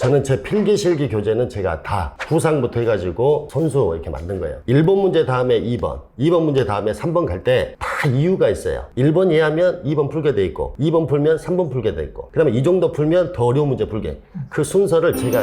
저는 제 필기실기 교재는 제가 다 구상부터 해가지고 손수 이렇게 만든 거예요. 1번 문제 다음에 2번, 2번 문제 다음에 3번 갈 때 다 이유가 있어요. 1번 이해하면 2번 풀게 돼 있고 2번 풀면 3번 풀게 돼 있고 그 다음에 이 정도 풀면 더 어려운 문제 풀게. 그 순서를 제가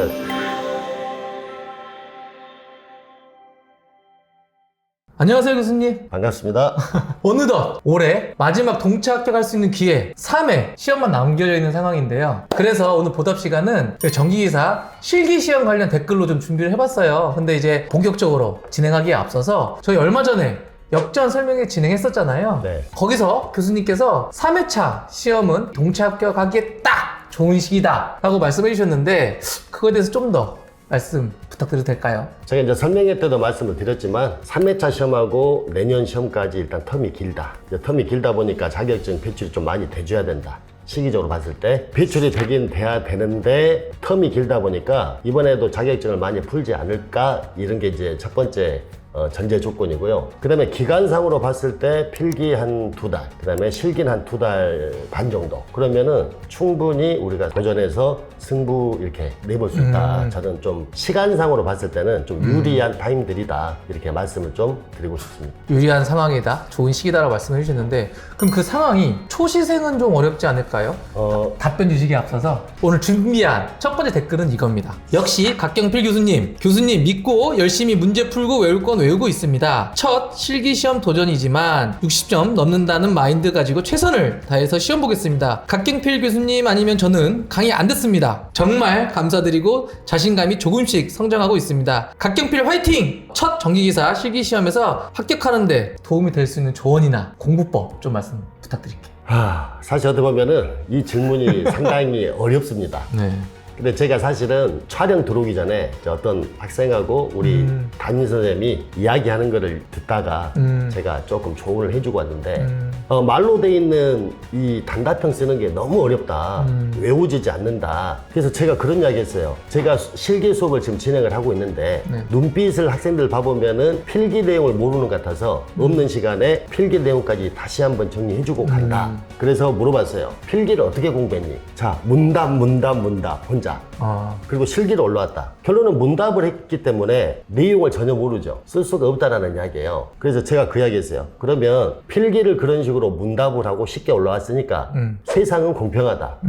안녕하세요 교수님. 반갑습니다. 어느덧 올해 마지막 동체 합격할 수 있는 기회 3회 시험만 남겨져 있는 상황인데요. 그래서 오늘 보답 시간은 전기기사 실기시험 관련 댓글로 좀 준비를 해봤어요. 근데 이제 본격적으로 진행하기에 앞서서 저희 얼마 전에 역전 설명회 진행했었잖아요. 네. 거기서 교수님께서 3회차 시험은 동체 합격하기에 딱 좋은 시기다 라고 말씀해 주셨는데 그거에 대해서 좀 더 말씀 부탁드려도 될까요? 제가 이제 설명회 때도 말씀을 드렸지만 3회차 시험하고 내년 시험까지 일단 텀이 길다. 이제 텀이 길다 보니까 자격증 배출이 좀 많이 돼줘야 된다. 시기적으로 봤을 때 배출이 되긴 돼야 되는데 텀이 길다 보니까 이번에도 자격증을 많이 풀지 않을까 이런 게 이제 첫 번째 전제 조건이고요. 그 다음에 기간상으로 봤을 때 필기 한 2달, 그 다음에 실기는 한 2달 반 정도. 그러면은 충분히 우리가 도전해서 승부 이렇게 내볼 수 있다. 저는 좀 시간상으로 봤을 때는 좀 유리한 타임들이다. 이렇게 말씀을 좀 드리고 싶습니다. 유리한 상황이다, 좋은 시기다라고 말씀해 주셨는데 그럼 그 상황이 초시생은 좀 어렵지 않을까요? 답변 주시기에 앞서서 오늘 준비한 첫 번째 댓글은 이겁니다. 역시 각경필 교수님 믿고 열심히 문제 풀고 외울 건 외우고 있습니다. 첫 실기시험 도전이지만 60점 넘는다는 마인드 가지고 최선을 다해서 시험 보겠습니다. 각경필 교수님 아니면 저는 강의 안 듣습니다. 정말 감사드리고 자신감이 조금씩 성장하고 있습니다. 각경필 화이팅! 첫 전기기사 실기시험에서 합격하는데 도움이 될 수 있는 조언이나 공부법 좀 말씀 부탁드릴게요. 사실 어떻게 보면은 이 질문이 상당히 어렵습니다. 네. 근데 제가 사실은 촬영 들어오기 전에 어떤 학생하고 우리 담임 선생님이 이야기하는 거를 듣다가 제가 조금 조언을 해주고 왔는데 말로 돼 있는 이 단답형 쓰는 게 너무 어렵다. 외워지지 않는다. 그래서 제가 그런 이야기 했어요. 제가 실기 수업을 지금 진행을 하고 있는데 눈빛을 학생들 봐보면은 필기 내용을 모르는 것 같아서 없는 시간에 필기 내용까지 다시 한번 정리해주고 간다. 그래서 물어봤어요. 필기를 어떻게 공부했니? 자, 문답 혼자. 그리고 실기로 올라왔다. 결론은 문답을 했기 때문에 내용을 전혀 모르죠. 쓸 수가 없다라는 이야기예요. 그래서 제가 그 이야기 했어요. 그러면 필기를 그런 식으로 문답을 하고 쉽게 올라왔으니까 세상은 공평하다.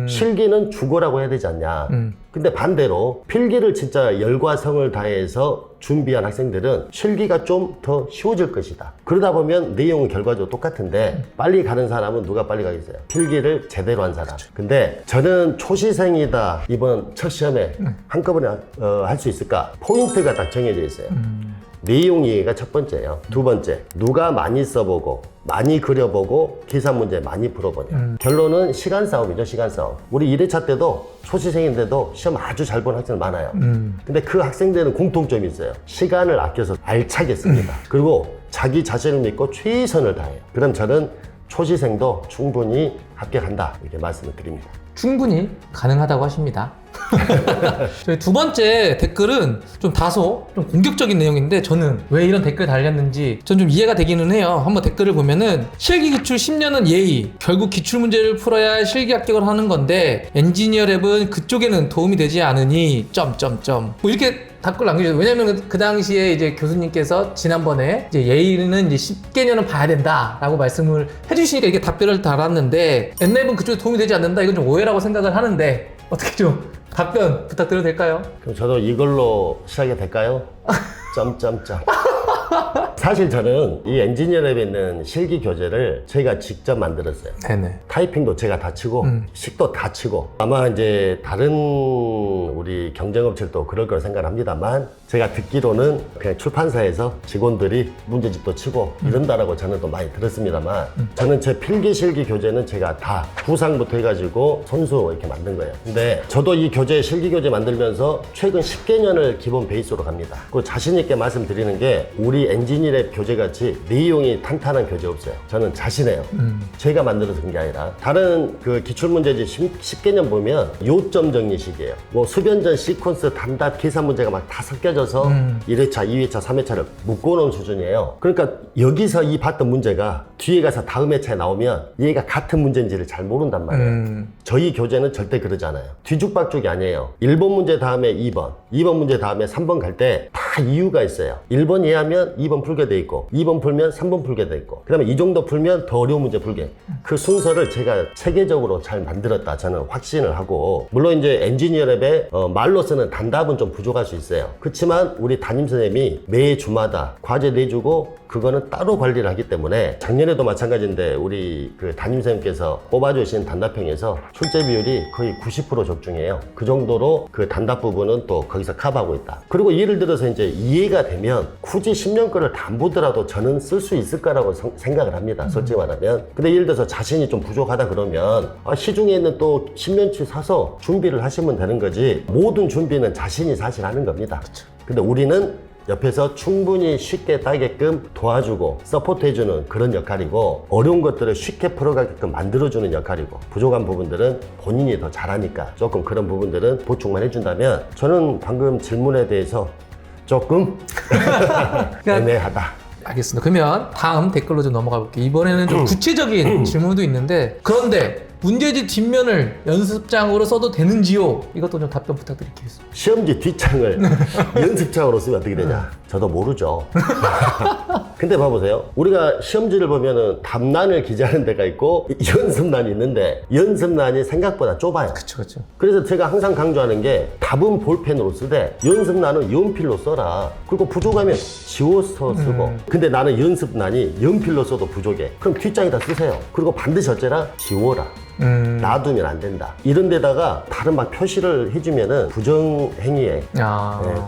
실기는 죽어라고 해야 되지 않냐. 근데 반대로 필기를 진짜 열과 성을 다해서 준비한 학생들은 실기가 좀 더 쉬워질 것이다. 그러다 보면 내용은 결과적으로 똑같은데 빨리 가는 사람은 누가 빨리 가겠어요? 필기를 제대로 한 사람. 근데 저는 초시생이다. 이번 첫 시험에 한꺼번에 할 수 있을까? 포인트가 딱 정해져 있어요. 내용 이해가 첫 번째예요. 두 번째, 누가 많이 써보고 많이 그려보고 계산 문제 많이 풀어보냐. 결론은 시간 싸움이죠. 시간 싸움. 우리 1회차 때도 초시생인데도 시험 아주 잘 보는 학생들 많아요. 근데 그 학생들은 공통점이 있어요. 시간을 아껴서 알차게 씁니다. 그리고 자기 자신을 믿고 최선을 다해요. 그럼 저는 초시생도 충분히 합격한다 이렇게 말씀을 드립니다. 충분히 가능하다고 하십니다. 저희 두 번째 댓글은 좀 다소 좀 공격적인 내용인데 저는 왜 이런 댓글 달렸는지 전 좀 이해가 되기는 해요. 한번 댓글을 보면은 실기 기출 10년은 예의, 결국 기출 문제를 풀어야 실기 합격을 하는 건데 엔지니어 랩은 그쪽에는 도움이 되지 않으니 점점점 뭐 이렇게 댓글 남겨주세요. 왜냐면 그 당시에 이제 교수님께서 지난번에 이제 예의는 이제 10개년은 봐야 된다라고 말씀을 해주시니까 이게 답변을 달았는데 엔랩은 그쪽에 도움이 되지 않는다. 이건 좀 오해라고 생각을 하는데 어떻게 좀 답변 부탁드려도 될까요? 그럼 저도 이걸로 시작이 될까요? 점점점. 사실 저는 이 엔지니어랩에 있는 실기 교재를 제가 직접 만들었어요. 네네. 타이핑도 제가 다 치고 식도 다 치고 아마 이제 다른 우리 경쟁업체도 그럴 거라 생각합니다만 제가 듣기로는 그냥 출판사에서 직원들이 문제집도 치고 이런다라고 저는 또 많이 들었습니다만 저는 제 필기 실기 교재는 제가 다 구상부터 해가지고 손수 이렇게 만든 거예요. 근데 저도 이 교재 실기 교재 만들면서 최근 10개년을 기본 베이스로 갑니다. 그 자신 있게 말씀드리는 게 우리 엔지니어 엔지니어랩 교재같이 내용이 탄탄한 교재 없어요. 저는 자신해요. 제가 만들어서 그런 게 아니라 다른 그 기출문제집 10개년 보면 요점 정리식이에요. 뭐 수변전 시퀀스 단답 계산 문제가 막 다 섞여져서 1회차, 2회차, 3회차를 묶어놓은 수준이에요. 그러니까 여기서 이 봤던 문제가 뒤에 가서 다음 회차에 나오면 얘가 같은 문제인지를 잘 모른단 말이에요. 저희 교재는 절대 그러지 않아요. 뒤죽박죽이 아니에요. 1번 문제 다음에 2번, 2번 문제 다음에 3번 갈 때 다 이유가 있어요. 1번 이해하면 2번 풀게 돼 있고 2번 풀면 3번 풀게 돼 있고 그 다음에 이 정도 풀면 더 어려운 문제 풀게. 그 순서를 제가 체계적으로 잘 만들었다 저는 확신을 하고, 물론 이제 엔지니어랩에 말로서는 단답은 좀 부족할 수 있어요. 그렇지만 우리 담임선생님이 매 주마다 과제 내주고 그거는 따로 관리를 하기 때문에 작년에도 마찬가지인데 우리 그 담임선생님께서 뽑아주신 단답형에서 출제 비율이 거의 90% 적중해요. 그 정도로 그 단답 부분은 또 거기서 커버하고 있다. 그리고 예를 들어서 이제 이해가 되면 굳이 10년 거를 다 안 보더라도 저는 쓸 수 있을 거라고 생각을 합니다. 솔직히 말하면. 근데 예를 들어서 자신이 좀 부족하다 그러면 시중에 있는 또 10년치 사서 준비를 하시면 되는 거지, 모든 준비는 자신이 사실 하는 겁니다. 근데 우리는 옆에서 충분히 쉽게 따게끔 도와주고 서포트해주는 그런 역할이고, 어려운 것들을 쉽게 풀어가게끔 만들어주는 역할이고, 부족한 부분들은 본인이 더 잘하니까 조금 그런 부분들은 보충만 해준다면, 저는 방금 질문에 대해서 조금 애매하다. 알겠습니다. 그러면 다음 댓글로 좀 넘어가 볼게요. 이번에는 좀 구체적인 질문도 있는데, 그런데 문제지 뒷면을 연습장으로 써도 되는지요? 이것도 좀 답변 부탁드리겠습니다. 시험지 뒷장을 연습장으로 쓰면 어떻게 되냐? 저도 모르죠. 근데 봐보세요. 우리가 시험지를 보면은 답란을 기재하는 데가 있고 연습란이 있는데, 연습란이 생각보다 좁아요. 그렇죠. 그래서 제가 항상 강조하는 게, 답은 볼펜으로 쓰되 연습란은 연필로 써라. 그리고 부족하면 지워서 쓰고. 근데 나는 연습란이 연필로 써도 부족해. 그럼 뒷장에다 쓰세요. 그리고 반드시 어째라? 지워라. 놔두면 안 된다. 이런 데다가 다른 막 표시를 해주면은 부정행위에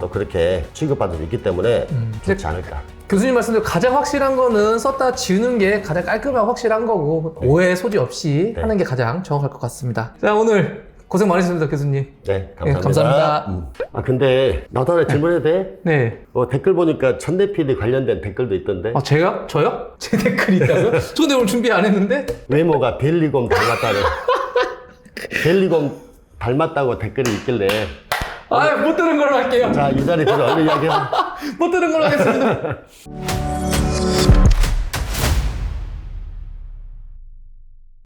또 그렇게 취급받을 수 있기 때문에 좋지 않을까. 교수님 말씀대로 가장 확실한 거는 썼다 지우는 게 가장 깔끔하고 확실한 거고, 오해 소지 없이 하는 게 가장 정확할 것 같습니다. 자, 오늘 고생 많으셨습니다, 교수님. 네, 감사합니다. 네, 감사합니다. 근데 나도 하나 질문해도 돼? 네. 댓글 보니까 천대 PD 관련된 댓글도 있던데. 제가? 저요? 제 댓글이 있다고요? 저 근데 오늘 준비 안 했는데? 외모가 벨리곰 닮았다는. 벨리곰 닮았다고 댓글이 있길래. 못 들은 걸로 할게요. 자, 이 자리 들어 얼른 이야기해봐. 못 들은 걸로 하겠습니다.